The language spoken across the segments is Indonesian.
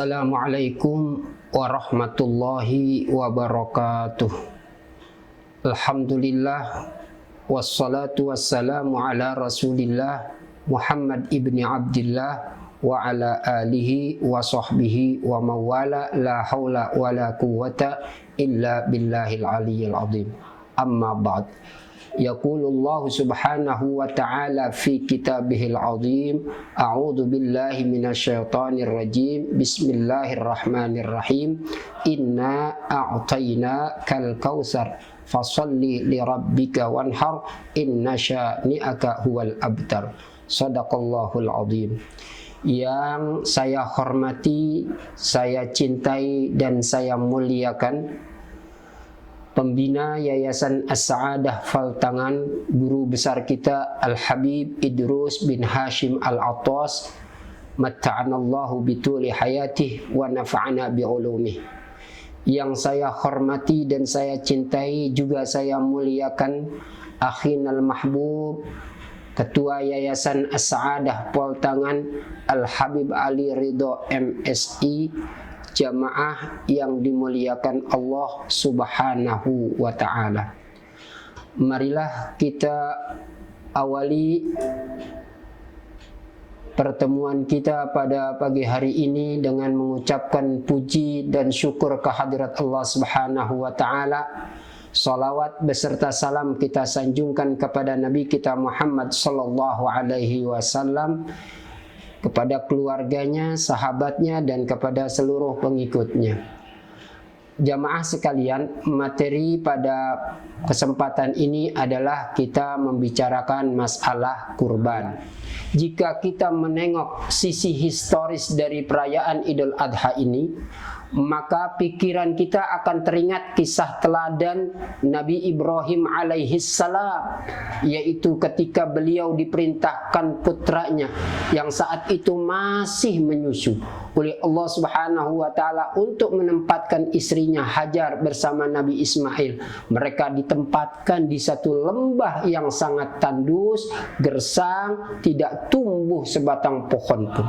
Assalamualaikum warahmatullahi wabarakatuh. Alhamdulillah wassalatu wassalamu ala Rasulillah Muhammad ibni Abdillah wa ala alihi wa sahbihi wa mawala la hawla wa la quwwata illa billahil aliyyil azim. Amma ba'd. Yaqulullahu subhanahu wa ta'ala fi kitabihil azim. A'udzu billahi minasyaitonir rajim. Bismillahirrahmanirrahim. Inna a'tayna kal kausar fasalli li rabbika wanhar inna syani'aka huwal abtar. Shadaqallahul azim. Yang saya hormati, saya cintai dan saya muliakan Pembina Yayasan As-Sa'adah Faltangan, guru besar kita Al-Habib Idrus bin Hashim Al-Attas, matta'anallahu bituli hayatih wa nafa'ana bi'ulumih. Yang saya hormati dan saya cintai juga saya muliakan akhinal mahbub, Ketua Yayasan As-Sa'adah Faltangan Al-Habib Ali Ridho MSI, jamaah yang dimuliakan Allah subhanahu wa ta'ala. Marilah kita awali pertemuan kita pada pagi hari ini dengan mengucapkan puji dan syukur kehadirat Allah subhanahu wa ta'ala. Salawat beserta salam kita sanjungkan kepada Nabi kita Muhammad sallallahu alaihi wasallam, kepada keluarganya, sahabatnya, dan kepada seluruh pengikutnya. Jamaah sekalian, materi pada kesempatan ini adalah kita membicarakan masalah kurban. Jika kita menengok sisi historis dari perayaan Idul Adha ini, maka pikiran kita akan teringat kisah teladan Nabi Ibrahim alaihissalam, yaitu ketika beliau diperintahkan putranya yang saat itu masih menyusu oleh Allah subhanahu wa ta'ala untuk menempatkan istrinya Hajar bersama Nabi Ismail. Mereka ditempatkan di satu lembah yang sangat tandus, gersang, tidak tumbuh sebatang pohon pun.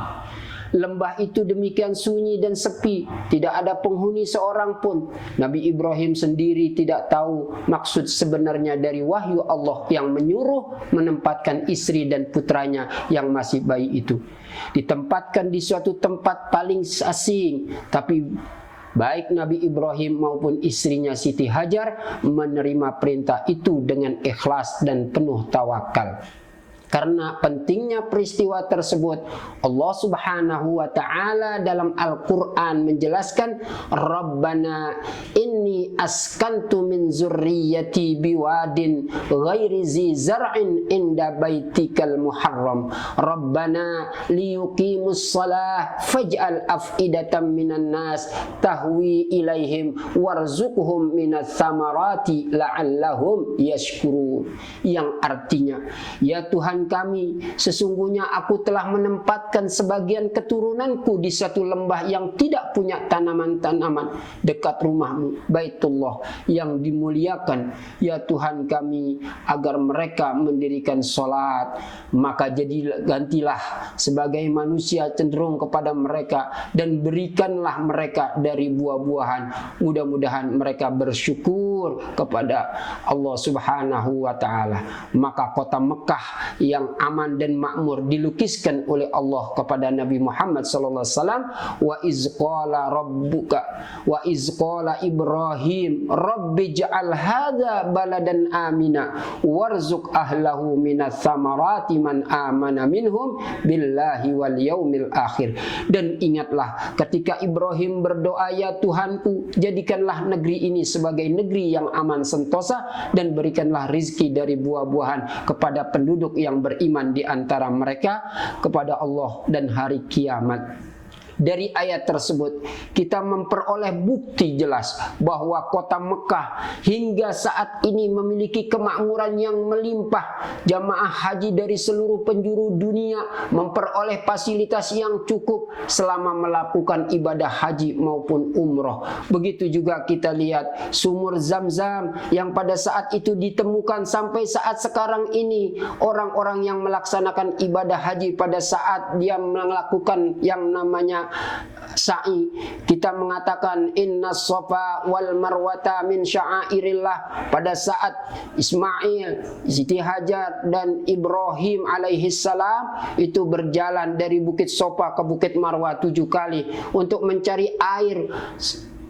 Lembah itu demikian sunyi dan sepi, tidak ada penghuni seorang pun. Nabi Ibrahim sendiri tidak tahu maksud sebenarnya dari wahyu Allah yang menyuruh menempatkan istri dan putranya yang masih bayi itu. Ditempatkan di suatu tempat paling asing, tapi baik Nabi Ibrahim maupun istrinya Siti Hajar menerima perintah itu dengan ikhlas dan penuh tawakal. Karena pentingnya peristiwa tersebut, Allah subhanahu wa ta'ala dalam Al-Quran menjelaskan, Rabbana inni askantu min zurriyati biwadin ghairi zi zar'in inda baitikal muharram. Rabbana liyuqimus salah faj'al af'idatan minan nas tahwi ilaihim warzuqhum minas samarati la'allahum yashkurun. Yang artinya, ya Tuhan kami, sesungguhnya aku telah menempatkan sebagian keturunanku di satu lembah yang tidak punya tanaman-tanaman dekat rumahmu, Baitullah yang dimuliakan. Ya Tuhan kami, agar mereka mendirikan sholat, maka gantilah sebagai manusia cenderung kepada mereka dan berikanlah mereka dari buah-buahan. Mudah-mudahan mereka bersyukur kepada Allah subhanahu wa ta'ala. Maka kota Mekah yang aman dan makmur dilukiskan oleh Allah kepada Nabi Muhammad sallallahu alaihi wasallam. Wa iz qala rabbuka wa iz qala Ibrahim rabbi ja'al hadza baladan amina warzuq ahlahu minas samarati man amana minhum billahi wal yaumil akhir. Dan ingatlah ketika Ibrahim berdoa, ya Tuhanku, jadikanlah negeri ini sebagai negeri yang aman sentosa dan berikanlah rizki dari buah-buahan kepada penduduk yang beriman di antara mereka kepada Allah dan hari kiamat. Dari ayat tersebut kita memperoleh bukti jelas bahwa kota Mekah hingga saat ini memiliki kemakmuran yang melimpah. Jamaah haji dari seluruh penjuru dunia memperoleh fasilitas yang cukup selama melakukan ibadah haji maupun umroh. Begitu juga kita lihat sumur Zam-Zam yang pada saat itu ditemukan sampai saat sekarang ini. Orang-orang yang melaksanakan ibadah haji pada saat dia melakukan yang namanya sa'i, kita mengatakan inna safa wal marwata min sya'airillah. Pada saat Ismail, Siti Hajar dan Ibrahim alaihi salam itu berjalan dari Bukit Sofa ke Bukit Marwah 7 kali untuk mencari air.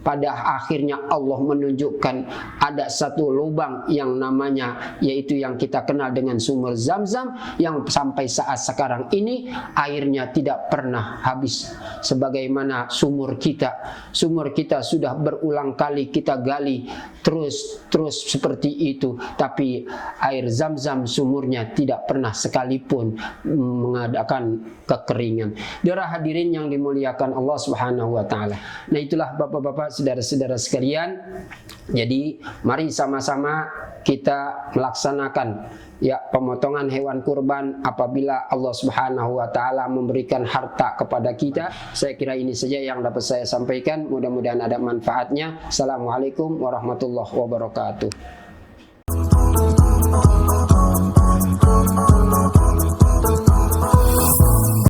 Pada akhirnya Allah menunjukkan ada satu lubang yang namanya, yaitu yang kita kenal dengan sumur Zam-Zam, yang sampai saat sekarang ini airnya tidak pernah habis. Sebagaimana sumur kita sudah berulang kali kita gali terus seperti itu, tapi air Zam-Zam sumurnya tidak pernah sekalipun mengadakan kekeringan. Darah hadirin yang dimuliakan Allah Subhanahu wa taala. Nah, itulah Bapak-bapak, saudara-saudara sekalian. Jadi mari sama-sama kita melaksanakan pemotongan hewan kurban apabila Allah Subhanahu wa taala memberikan harta kepada kita. Saya kira ini saja yang dapat saya sampaikan. Mudah-mudahan ada manfaatnya. Assalamualaikum warahmatullahi wabarakatuh.